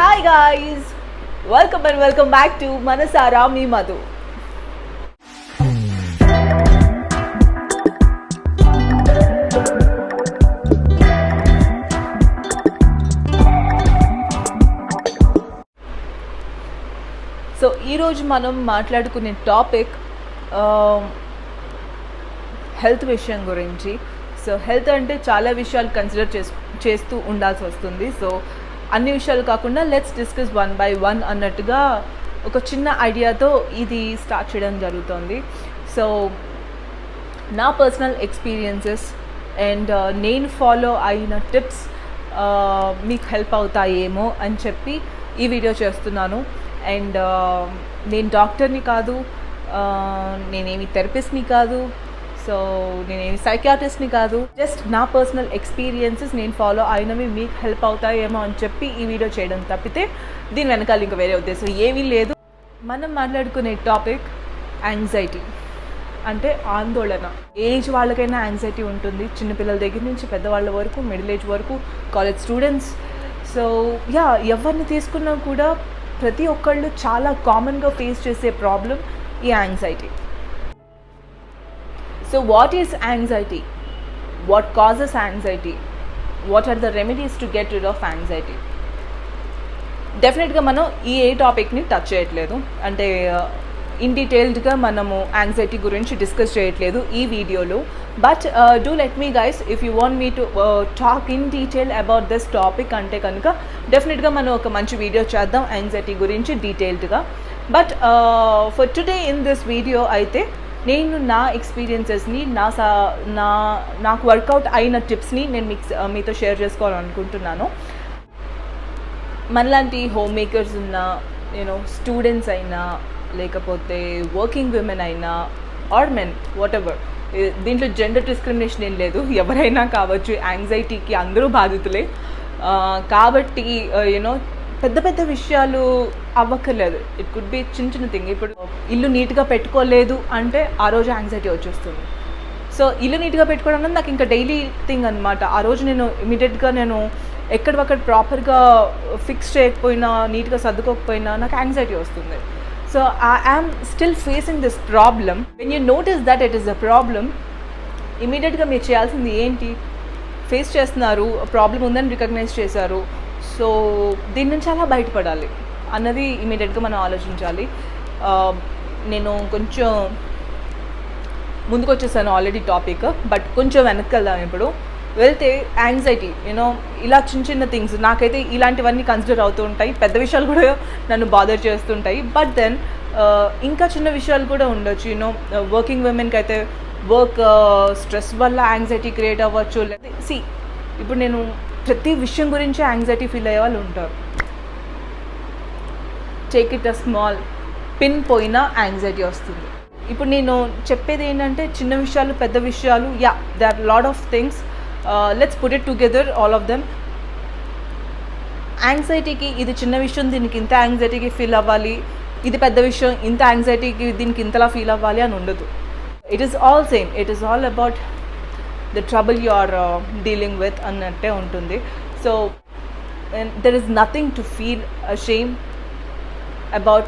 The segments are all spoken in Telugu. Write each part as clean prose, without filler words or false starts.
Hi guys, welcome and welcome back to Manasara Me Madhu. So ఈరోజు మనం మాట్లాడుకునే టాపిక్ హెల్త్ విషయం గురించి. సో హెల్త్ అంటే చాలా విషయాలు కన్సిడర్ చేస్తూ ఉండాల్సి వస్తుంది. సో అన్ని విషయాలు కాకుండా let's discuss one by one అన్నట్టుగా ఒక చిన్న ఐడియాతో ఇది స్టార్ట్ చేయడం జరుగుతుంది. సో నా పర్సనల్ ఎక్స్పీరియన్సెస్ అండ్ నేను ఫాలో అయిన టిప్స్ మీకు హెల్ప్ అవుతాయేమో అని చెప్పి ఈ వీడియో చేస్తున్నాను. అండ్ నేను డాక్టర్ని కాదు, నేనేమి థెరపిస్ట్ని కాదు, సో నేనేమి సైకియాట్రిస్ట్ని కాదు. జస్ట్ నా పర్సనల్ ఎక్స్పీరియన్సెస్ నేను ఫాలో అయినవి మీకు హెల్ప్ అవుతాయేమో అని చెప్పి ఈ వీడియో చేయడం తప్పితే దీని వెనకాల ఇంకా వేరే ఉద్దేశం ఏమీ లేదు. మనం మాట్లాడుకునే టాపిక్ యాంగ్జైటీ, అంటే ఆందోళన. ఏజ్ వాళ్ళకైనా యాంగ్జైటీ ఉంటుంది, చిన్నపిల్లల దగ్గర నుంచి పెద్దవాళ్ళ వరకు, మిడిల్ ఏజ్ వరకు, కాలేజ్ స్టూడెంట్స్. సో ఎవరిని తీసుకున్నా కూడా ప్రతి ఒక్కళ్ళు చాలా కామన్గా ఫేస్ చేసే ప్రాబ్లం ఈ anxiety. So what is anxiety? What causes anxiety? What are the remedies to get rid of anxiety? డెఫినెట్గా మనం ఈ టాపిక్ని టచ్ చేయట్లేదు, అంటే ఇన్ డీటెయిల్డ్గా మనము యాంగ్జైటీ గురించి డిస్కస్ చేయట్లేదు ఈ వీడియోలో. But do let me guys, if you want me to talk in detail about this topic అంటే కనుక డెఫినెట్గా మనం ఒక మంచి వీడియో చేద్దాం యాంగ్జైటీ గురించి డీటెయిల్డ్గా. But for today in this video అయితే నేను నా ఎక్స్పీరియన్సెస్ని, నాకు వర్కౌట్ అయిన టిప్స్ని నేను మీతో షేర్ చేసుకోవాలనుకుంటున్నాను. మనలాంటి హోమ్ మేకర్స్ ఉన్న స్టూడెంట్స్ అయినా, లేకపోతే వర్కింగ్ విమెన్ అయినా, ఆర్ మెన్, వాట్ ఎవర్, దీంట్లో జెండర్ డిస్క్రిమినేషన్ ఏం లేదు, ఎవరైనా కావచ్చు. యాంగ్జైటీకి అందరూ బాధితులే కాబట్టి పెద్ద పెద్ద విషయాలు అవ్వక్కర్లేదు. ఇట్ కుడ్ బి చిన్న చిన్న థింగ్. ఇప్పుడు ఇల్లు నీట్గా పెట్టుకోలేదు అంటే ఆ రోజు యాంగ్జైటీ వచ్చేస్తుంది. సో ఇల్లు నీట్గా పెట్టుకోవడం అనేది నాకు ఇంకా డైలీ థింగ్ అనమాట. ఆ రోజు నేను ఇమీడియట్గా ఎక్కడొక్కడ ప్రాపర్గా ఫిక్స్ చేయకపోయినా, నీట్గా సర్దుకోకపోయినా నాకు యాంగ్జైటీ వస్తుంది. So I am still facing this problem. When you notice that it is a problem, ఇమీడియట్గా మీరు చేయాల్సింది ఏంటి? ఫేస్ చేస్తున్నారు, ప్రాబ్లం ఉందని రికగ్నైజ్ చేశారు, సో దీని నుంచి అలా బయటపడాలి అన్నది ఇమీడియట్గా మనం ఆలోచించాలి. నేను కొంచెం ముందుకు వచ్చేసాను ఆల్రెడీ టాపిక్, బట్ కొంచెం వెనక్కి వెళ్దాం. ఇప్పుడు వెళ్తే యాంగ్జైటీ ఇలా చిన్న చిన్న థింగ్స్ నాకైతే ఇలాంటివన్నీ కన్సిడర్ అవుతూ ఉంటాయి. పెద్ద విషయాలు కూడా నన్ను బాదర్ చేస్తుంటాయి. బట్ దెన్ ఇంకా చిన్న విషయాలు కూడా ఉండొచ్చు. వర్కింగ్ విమెన్కి అయితే వర్క్ స్ట్రెస్ వల్ల యాంగ్జైటీ క్రియేట్ అవ్వచ్చు. సి, ఇప్పుడు నేను ప్రతి విషయం గురించి యాంగ్జైటీ ఫీల్ అయ్యే వాళ్ళు ఉంటారు. Take it a small pin పోయినా యాంగ్జైటీ వస్తుంది. ఇప్పుడు నేను చెప్పేది ఏంటంటే చిన్న విషయాలు, పెద్ద విషయాలు, they are lot of things. Let's put it together, all of them. యాంగ్జైటీకి ఇది చిన్న విషయం, దీనికి ఇంత యాంగ్జైటీకి ఫీల్ అవ్వాలి, ఇది పెద్ద విషయం, ఇంత యాంగ్జైటీకి దీనికి ఇంతలా ఫీల్ అవ్వాలి అని ఉండదు. It is all same. It is all about the trouble you are dealing with అన్నట్టే ఉంటుంది. So there is nothing to feel ashamed about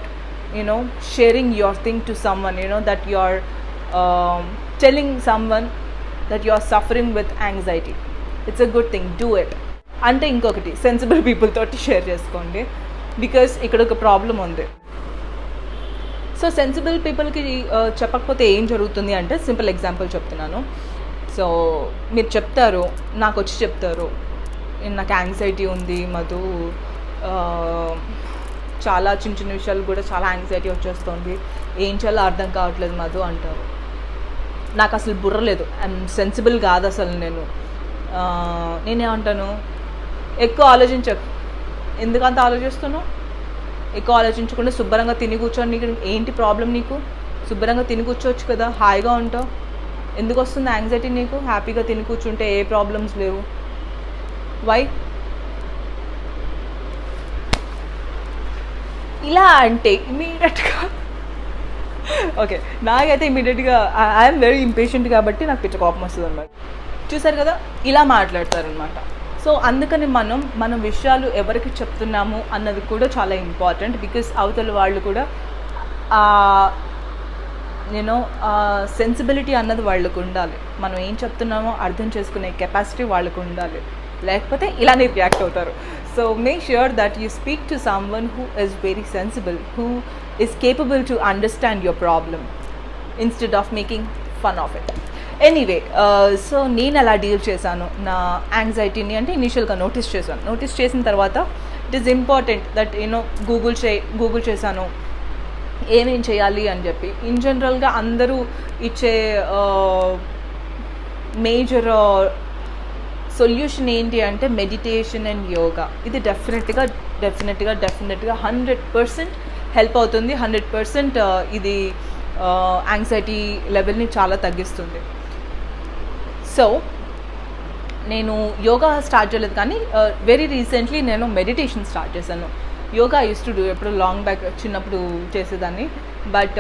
sharing your thing to someone, that you are telling someone that you are suffering with anxiety. It's a good thing, do it. అంటే ఇంకొకటి, సెన్సిబుల్ పీపుల్ తోటి షేర్ చేసుకోండి, బికాస్ ఇక్కడ ఒక ప్రాబ్లం ఉంది. సో సెన్సిబుల్ పీపుల్కి చెప్పకపోతే ఏం జరుగుతుంది అంటే, సింపుల్ ఎగ్జాంపుల్ చెప్తున్నాను. సో మీరు చెప్తారు, నాకు వచ్చి చెప్తారు, నాకు యాంగ్జైటీ ఉంది మధు, చాలా చిన్న చిన్న విషయాలు కూడా చాలా యాంగ్జైటీ వచ్చేస్తుంది, ఏం చేయాలో అర్థం కావట్లేదు మధు అంటారు. నాకు అసలు బుర్ర లేదు, ఐఎమ్ సెన్సిబుల్ కాదు అసలు. నేనేమంటాను, ఎక్కువ ఆలోచించకు. ఎందుకంత ఆలోచిస్తున్నావు? ఎక్కువ ఆలోచించకుండా శుభ్రంగా తిని కూర్చొని, నీకు ఏంటి ప్రాబ్లం? నీకు శుభ్రంగా తిని కూర్చోవచ్చు కదా, హాయిగా ఉంటావు. ఎందుకు వస్తుంది యాంగ్జైటీ నీకు? హ్యాపీగా తిని కూర్చుంటే ఏ ప్రాబ్లమ్స్ లేవు. వై? ఇలా అంటే ఇమీడియట్గా ఓకే, నాకైతే ఇమీడియట్గా ఐఎమ్ వెరీ ఇంపేషెంట్ కాబట్టి నాకు పిచ్చ కోపం వస్తుంది అనమాట. చూసారు కదా, ఇలా మాట్లాడతారనమాట. సో అందుకని మన విషయాలు ఎవరికి చెప్తున్నాము అన్నది కూడా చాలా ఇంపార్టెంట్. బికాస్ అవతల వాళ్ళు కూడా నేను సెన్సిబిలిటీ అన్నది వాళ్ళకు ఉండాలి. మనం ఏం చెప్తున్నామో అర్థం చేసుకునే కెపాసిటీ వాళ్ళకు ఉండాలి, లేకపోతే ఇలానే రియాక్ట్ అవుతారు. So make sure that you speak to someone who is very sensible, who is capable to understand your problem instead of making fun of it. Anyway, so నేను ఎలా డీల్ చేశాను నా యాంగ్జైటీని అంటే ఇనీషియల్గా నోటీస్ చేసిన తర్వాత it is important that Google చేశాను ఏమేం చేయాలి అని చెప్పి. ఇన్ జనరల్గా అందరూ ఇచ్చే మేజర్ సొల్యూషన్ ఏంటి అంటే మెడిటేషన్ అండ్ యోగా. ఇది డెఫినెట్గా 100% హెల్ప్ అవుతుంది. 100% ఇది యాంగ్జైటీ లెవెల్ని చాలా తగ్గిస్తుంది. సో నేను యోగా స్టార్ట్ చేయలేదు, కానీ వెరీ రీసెంట్లీ నేను మెడిటేషన్ స్టార్ట్ చేశాను. యోగా యూస్ టు డూ ఎప్పుడు లాంగ్ బ్యాక్ చిన్నప్పుడు చేసేదాన్ని. బట్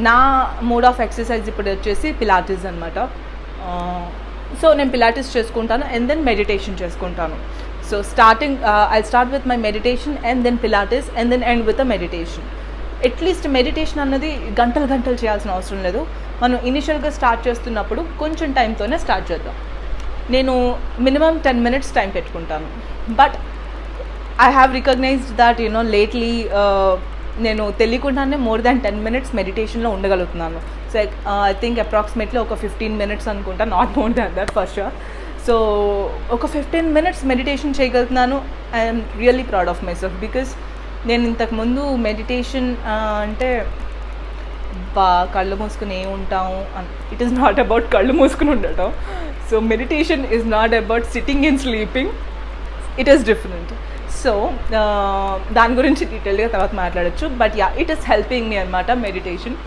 నా మోడ్ ఆఫ్ ఎక్సర్సైజ్ ఇప్పుడు వచ్చేసి పిలాటిస్ అనమాట. సో నేను పిలాటిస్ చేసుకుంటాను అండ్ దెన్ మెడిటేషన్ చేసుకుంటాను. So I start with my meditation and then pilates and then end with a meditation. At least meditation అన్నది గంటలు చేయాల్సిన అవసరం లేదు. మనం ఇనిషియల్గా స్టార్ట్ చేస్తున్నప్పుడు కొంచెం టైంతోనే స్టార్ట్ చేద్దాం. నేను మినిమం 10 minutes టైం పెట్టుకుంటాను. But I have recognized that lately నేను తెలియకుండానే మోర్ దాన్ 10 minutes మెడిటేషన్లో ఉండగలుగుతున్నాను. సో ఐ థింక్ అప్రాక్సిమేట్లీ ఒక 15 minutes అనుకుంటా, not more than that for sure. So ఒక 15 minutes మెడిటేషన్ చేయగలుగుతున్నాను. I'm really proud of myself. Because నేను ఇంతకుముందు మెడిటేషన్ అంటే కళ్ళు మూసుకుని ఏముంటాము అని, ఇట్ ఈస్ నాట్ అబౌట్ కళ్ళు మూసుకుని ఉండటం. So meditation is not about sitting and sleeping, it is different. So దాని గురించి డీటెయిల్గా తర్వాత మాట్లాడచ్చు. But yeah, it is helping me అనమాట మెడిటేషన్.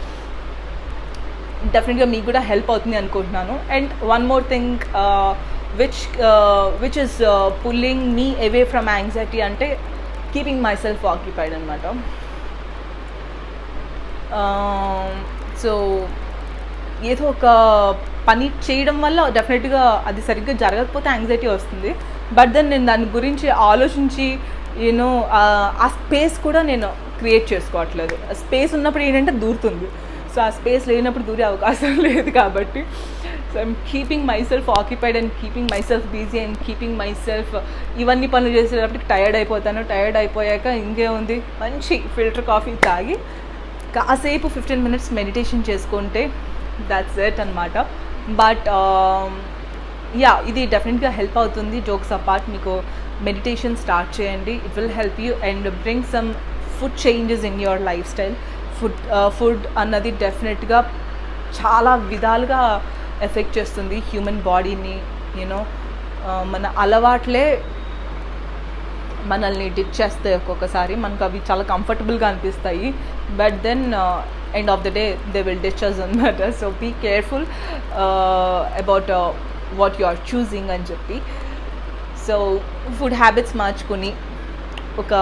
డెఫినెట్గా మీకు కూడా హెల్ప్ అవుతుంది అనుకుంటున్నాను. And one more thing which is pulling me away from anxiety అంటే కీపింగ్ మై సెల్ఫ్ ఆక్యుపైడ్ అనమాట. సో ఏదో ఒక పని చేయడం వల్ల డెఫినెట్గా అది సరిగ్గా జరగకపోతే యాంగ్జైటీ వస్తుంది. బట్ దెన్ నేను దాని గురించి ఆలోచించి ఆ స్పేస్ కూడా నేను క్రియేట్ చేసుకోవట్లేదు. స్పేస్ ఉన్నప్పుడు ఏంటంటే దూరుతుంది. సో ఆ స్పేస్ లేనప్పుడు దూరే అవకాశం లేదు. కాబట్టి so I'm keeping my self occupied and keeping my self busy and keeping my self. ఇవన్నీ పనులు చేసేటప్పటికి టైర్డ్ అయిపోయాక ఇంకేముంది, మంచి ఫిల్టర్ కాఫీ తాగి కాసేపు 15 minutes మెడిటేషన్ చేసుకుంటే దట్స్ ఇట్ అనమాట. బట్ యా, ఇది డెఫినెట్గా హెల్ప్ అవుతుంది. జోక్స్ అపార్ట్, మీకు మెడిటేషన్ స్టార్ట్ చేయండి. It will help you and bring some food changes in your life style. Food అన్నది డెఫినెట్గా చాలా విధాలుగా ఎఫెక్ట్ చేస్తుంది హ్యూమన్ బాడీని. మన అలవాట్లే మనల్ని డిచ్ చేస్తాయి. ఒక్కొక్కసారి మనకు అవి చాలా కంఫర్టబుల్గా అనిపిస్తాయి, but then end of the day they will ditch us అనమాట. So be careful about what you are choosing అని చెప్పి. సో ఫుడ్ హ్యాబిట్స్ మార్చుకొని ఒక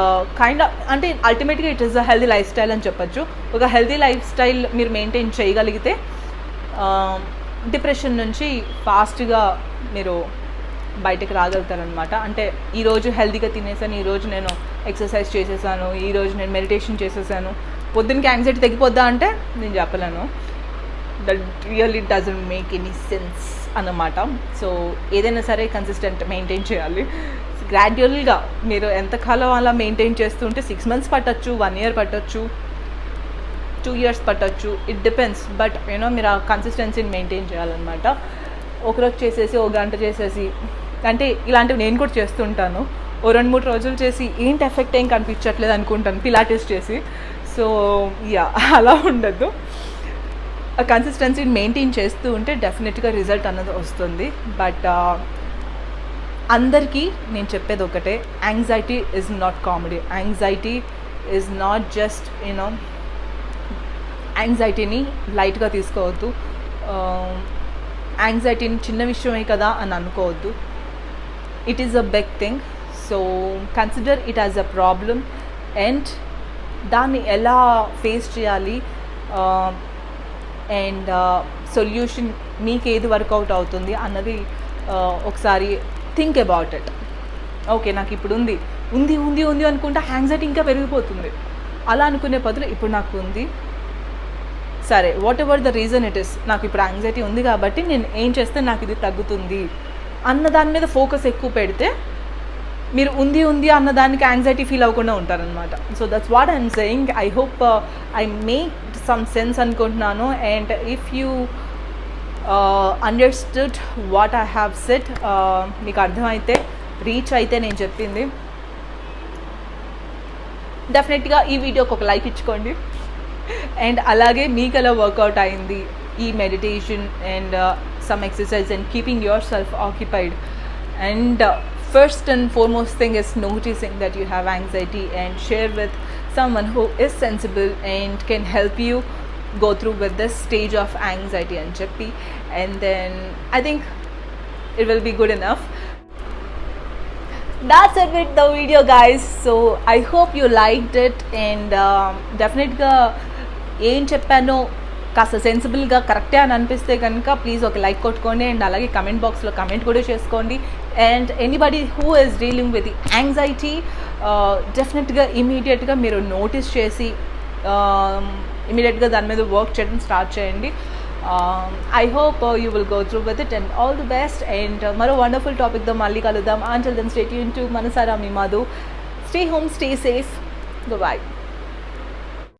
కైండ్ ఆఫ్ అంటే అల్టిమేట్గా it is a healthy life style అని చెప్పచ్చు. ఒక హెల్దీ లైఫ్ స్టైల్ మీరు మెయింటైన్ చేయగలిగితే డిప్రెషన్ నుంచి ఫాస్ట్గా మీరు బయటకు రాగలుగుతారనమాట. అంటే ఈరోజు హెల్తీగా తినేసాను, ఈరోజు నేను ఎక్సర్సైజ్ చేసేసాను, ఈరోజు నేను మెడిటేషన్ చేసేసాను, పొద్దున్నకి యాంగ్జైటీ తగ్గిపోద్దా అంటే నేను చెప్పలేను. That really doesn't make any sense అన్నమాట. సో ఏదైనా సరే కన్సిస్టెంట్ మెయింటైన్ చేయాలి. గ్రాడ్యువల్గా మీరు ఎంతకాలం అలా మెయింటైన్ చేస్తుంటే 6 months పట్టచ్చు, 1 year పట్టచ్చు, 2 years పట్టచ్చు, ఇట్ డిపెండ్స్. బట్ మీరు ఆ కన్సిస్టెన్సీని మెయింటైన్ చేయాలన్నమాట. ఒకరోజు చేసేసి ఒక గంట చేసేసి అంటే ఇలాంటివి నేను కూడా చేస్తుంటాను. ఓ 2-3 రోజులు చేసి ఏంటి ఎఫెక్ట్ ఏం కనిపించట్లేదు అనుకుంటాను పిలాటిస్ చేసి. సో యా, అలా ఉండద్దు. ఆ కన్సిస్టెన్సీని మెయింటైన్ చేస్తూ ఉంటే డెఫినెట్గా రిజల్ట్ అన్నది వస్తుంది. బట్ అందరికీ నేను చెప్పేది ఒకటే, anxiety is not comedy. Anxiety is not just యాంగ్జైటీని లైట్గా తీసుకోవద్దు. యాంగ్జైటీని చిన్న విషయమే కదా అని అనుకోవద్దు. It is a big thing. So consider it as a problem and దాన్ని ఎలా ఫేస్ చేయాలి అండ్ సొల్యూషన్ మీకు ఏది వర్కౌట్ అవుతుంది అన్నది ఒకసారి థింక్ అబౌట్ ఇట్. ఓకే, నాకు ఇప్పుడు ఉంది ఉంది ఉంది ఉంది అనుకుంటే యాంగ్జైటీ ఇంకా పెరిగిపోతుంది. అలా అనుకునే బదులు ఇప్పుడు నాకు ఉంది, సరే what ever the reason it is, నాకు ఇప్పుడు యాంగ్జైటీ ఉంది కాబట్టి నేను ఏం చేస్తే నాకు ఇది తగ్గుతుంది అన్న దాని మీద ఫోకస్ ఎక్కువ పెడితే మీరు ఉంది ఉంది అన్న దానికి యాంగ్జైటీ ఫీల్ అవ్వకుండా ఉంటారనమాట. So that's what I'm saying. I hope I make some sense అనుకుంటున్నాను. And if you understood what I have said, మీకు అర్థమైతే రీచ్ అయితే నేను చెప్పింది, డెఫినెట్గా ఈ వీడియోకి ఒక లైక్ ఇచ్చుకోండి. అండ్ అలాగే మీకు ఎలా వర్కౌట్ అయింది ఈ meditation and some exercise and keeping your self occupied. And first and foremost thing is noticing that you have anxiety and share with someone who is sensible and can help you go through with this stage of anxiety and cheppi, and then I think it will be good enough. That's it with the video, guys. So I hope you liked it, and definitely ఏం చెప్పానో కాస్త సెన్సిబుల్గా కరెక్టే అని అనిపిస్తే కనుక ప్లీజ్ ఒక లైక్ కొట్టుకోండి. అండ్ అలాగే కమెంట్ బాక్స్లో కమెంట్ కూడా చేసుకోండి. And anybody who is dealing with anxiety డెఫినెట్గా ఇమీడియట్గా మీరు నోటీస్ చేసి ఇమీడియట్గా దాని మీద వర్క్ చేయడం స్టార్ట్ చేయండి. I hope you will go through with it and all the best. And మరో వండర్ఫుల్ టాపిక్తో మళ్ళీ కలుద్దాం. Until then stay tune to మనసారా మీ Madhu. Stay home, stay safe. Bye-bye.